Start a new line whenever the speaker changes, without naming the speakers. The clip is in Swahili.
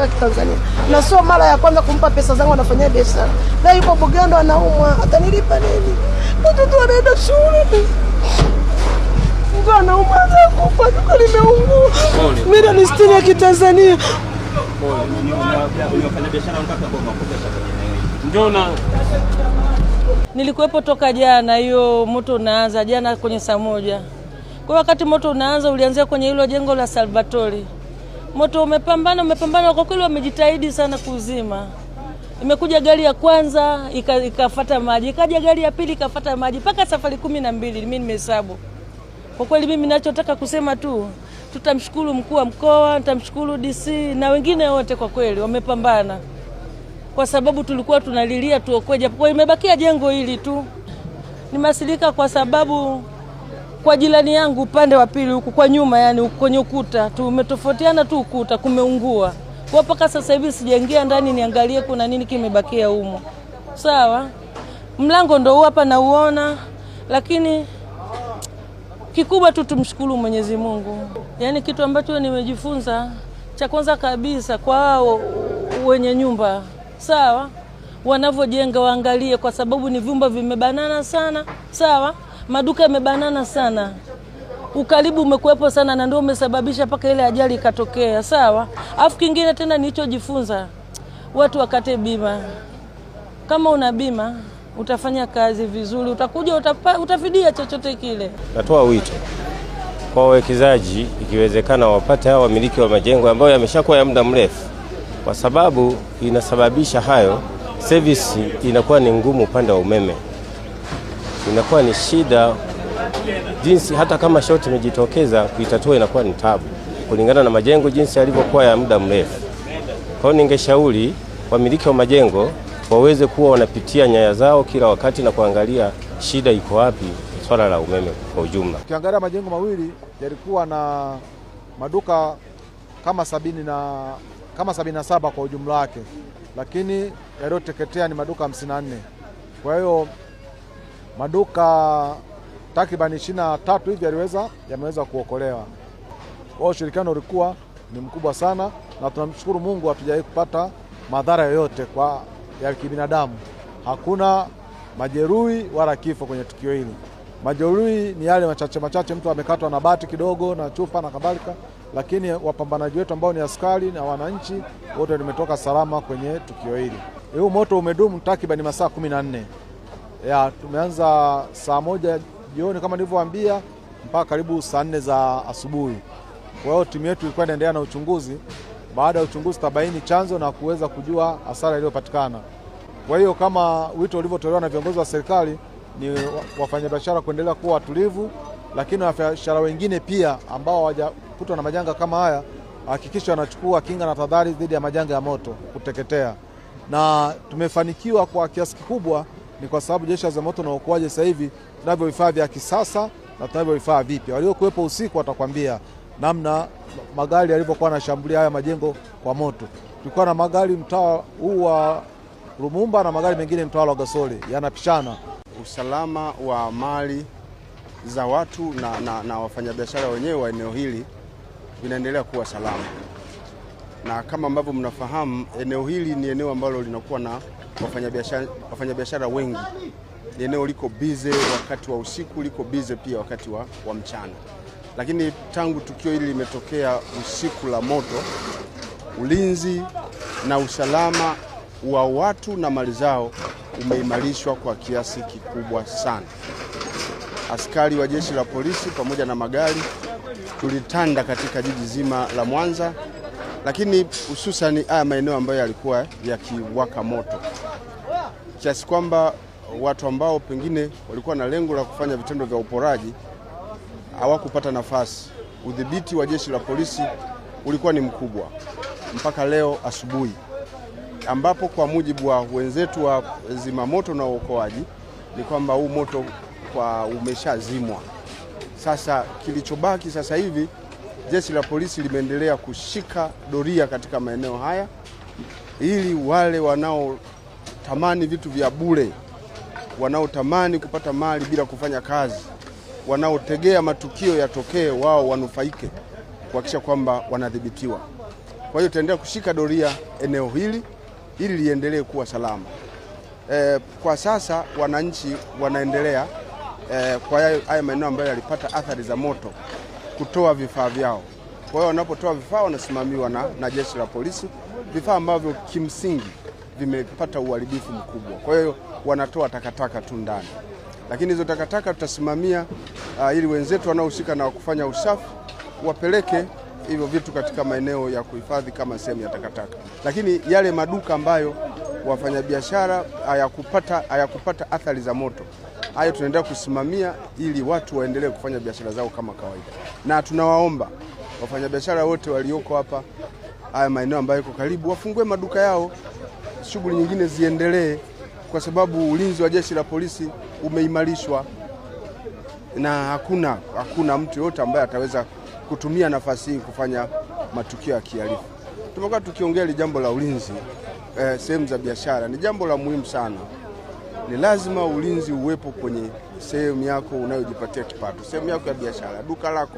Tanzania. Na sio mara ya kwanza kumpa pesa zangu anafanyia biashara. Na yuko Bugando anaumwa, atanilipa nini? Mtoto anaenda shule. Mtu anaumwa kufa duka limeungua. Milioni 60 ya Kitanzania.
Unafanya biashara mpaka kwa makopesha kwenye Njona.
Nilikuwepo toka jana, hiyo moto unaanza jana kwenye saa 1. Kwa wakati moto unaanza ulianzia kwenye hilo jengo la Salvatori. Moto umepambana kwa kweli, wamejitahidi sana kuzima. Imekuja gari ya kwanza ikafuata maji, ikaja gari ya pili ikafuata maji, mpaka safari 12 mimi nimehesabu. Kwa kweli mimi ninachotaka kusema tu, tutamshukuru mkuu wa mkoa, tutamshukuru DC na wengine wote, kwa kweli wamepambana. Kwa sababu tulikuwa tunalilia tuokoe, japo imebakia jengo hili tu. Nimeasilika kwa sababu kwa jirani yangu upande wa pili huku kwa nyuma, yani kwenye ukuta tumetofautiana tu, ukuta kumeungua. Kwa mpaka sasa hivi sijaingia ndani niangalie kuna nini kimebakia humo. Sawa, mlango ndo hapa na uona, lakini kikubwa tu tumshukuru Mwenyezi Mungu. Yani kitu ambacho nimejifunza cha kwanza kabisa kwa hao wenye nyumba, sawa, wanavyojenga waangalie, kwa sababu ni vyumba vimebanana sana, sawa, maduka yamebanana sana, ukaribu umekuepo sana, na ndio umesababisha paka ile ajali ikatokea, sawa. Afu kingine tena nilichojifunza, watu wakate bima. Kama una bima utafanya kazi vizuri, utakuja utafidia chochote kile.
Natoa wito kwa wawekezaji, ikiwezekana wapate hao wamiliki wa majengo ambayo yameshakuwa ya muda mrefu, kwa sababu inasababisha hayo service inakuwa ni ngumu. Upande wa umeme inakuwa ni shida, jinsi hata kama short imejitokeza kuitatua inakuwa ni tabu kulingana na majengo jinsi yalivyokuwa ya muda mrefu. Kwa hiyo ningeshauri wamiliki wa majengo waweze kuwa wanapitia nyaya zao kila wakati na kuangalia shida iko wapi swala la umeme kwa ujumla.
Ukiangalia majengo mawili yalikuwa na maduka kama 77 kwa ujumla wake, lakini yaliyoteketea ni maduka 54. Kwa hiyo maduka takriban 23 hivi yameweza kuokolewa. Kwa ushirikiano ulikuwa ni mkubwa sana, na tunamshukuru Mungu hatujawahi kupata madhara yoyote ya kibinadamu. Hakuna majeruhi wala kifo kwenye tukio hili. Majeruhi ni yale machache, mtu amekatwa na bati kidogo na chupa na kadhalika, lakini wapambanaji wetu ambao ni askari na wananchi wote tumetoka salama kwenye tukio hili. Huu moto umedumu takriban masaa 14. Tumeanza saa 1 jioni kama nilivyowaambia mpaka karibu saa 4 za asubuhi. Kwa hiyo timu yetu ilikuwa inaendelea na uchunguzi. Baada ya uchunguzi tabaini chanzo na kuweza kujua hasara iliyopatikana. Kwa hiyo kama wito ulivyotolewa na viongozi wa serikali ni wafanyabiashara kuendelea kuwa watulivu, lakini wafanyabiashara wengine pia ambao hawajakutwa na majanga kama haya hakikisha wanachukua kinga na tahadhari dhidi ya majanga ya moto kuteketea. Na tumefanikiwa kwa kiasi kikubwa ni kwa sababu Jeshi la Zimamoto na Uokoaji sasa hivi tunavyo vifaa vya kisasa na tunavyo vifaa vipya. Waliokuwepo usiku watakwambia namna magari yalivyokuwa yanashambulia haya majengo kwa moto. Tulikuwa na magari mtaa huu wa Lumumba na magari mengine mtaa wa Gasole yanapishana.
Usalama wa mali za watu na wafanyabiashara wenyewe wa eneo hili vinaendelea kuwa salama. Na kama ambavyo mnafahamu, eneo hili ni eneo ambalo linakuwa na wafanyabiashara wengi. Ni eneo liko bize wakati wa usiku, liko bize pia wakati wa mchana. Lakini tangu tukio hili limetokea usiku la moto, ulinzi na usalama wa watu na mali zao umeimarishwa kwa kiasi kikubwa sana. Askari wa jeshi la polisi pamoja na magari tulitanda katika jiji zima la Mwanza, lakini hususan haya maeneo ambayo yalikuwa yakiwaka moto, kiasi kwamba watu ambao pengine walikuwa na lengo la kufanya vitendo vya uporaji hawakupata nafasi. Udhibiti wa jeshi la polisi ulikuwa ni mkubwa mpaka leo asubuhi, ambapo kwa mujibu wa wenzetu wa zimamoto na uokoaji ni kwamba huu moto umeshazimwa. Sasa kilichobaki sasa hivi, jeshi la polisi limeendelea kushika doria katika maeneo haya ili wale wanaotamani vitu vya bure, wanaotamani kupata mali bila kufanya kazi, wanaotegea matukio yatokee wao wanufaike, kuhakikisha kwamba wanadhibitiwa. Kwa hiyo tutaendelea kushika doria eneo hili ili liendelee kuwa salama. Kwa sasa wananchi wanaendelea kwa haya maeneo ambayo yalipata athari za moto kutoa vifaa vyao. Kwa hiyo wanapotoa vifaa wanasimamiwa na jeshi la polisi, vifaa ambavyo kimsingi vimepata uharibifu mkubwa. Kwa hiyo wanatoa takataka tu ndani, lakini hizo takataka tutasimamia ili wenzetu wanaohusika na kufanya usafi wapeleke hivyo vitu katika maeneo ya kuhifadhi kama sehemu ya takataka. Lakini yale maduka ambayo wafanyabiashara hayakupata athari za moto, hayo tunaendelea kusimamia ili watu waendelee kufanya biashara zao kama kawaida. Na tunawaomba wafanyabiashara wote walioko hapa haya maeneo ambayo yako karibu wafungue maduka yao, shughuli nyingine ziendelee, kwa sababu ulinzi wa jeshi la polisi umeimarishwa na hakuna mtu yote ambaye ataweza kutumia nafasi hii kufanya matukio ya kihalifu. Tumekuwa tukiongea jambo la ulinzi sehemu za biashara, ni jambo la muhimu sana. Ni lazima ulinzi uwepo kwenye sehemu yako unayojipatia kipato, sehemu yako ya biashara, duka lako.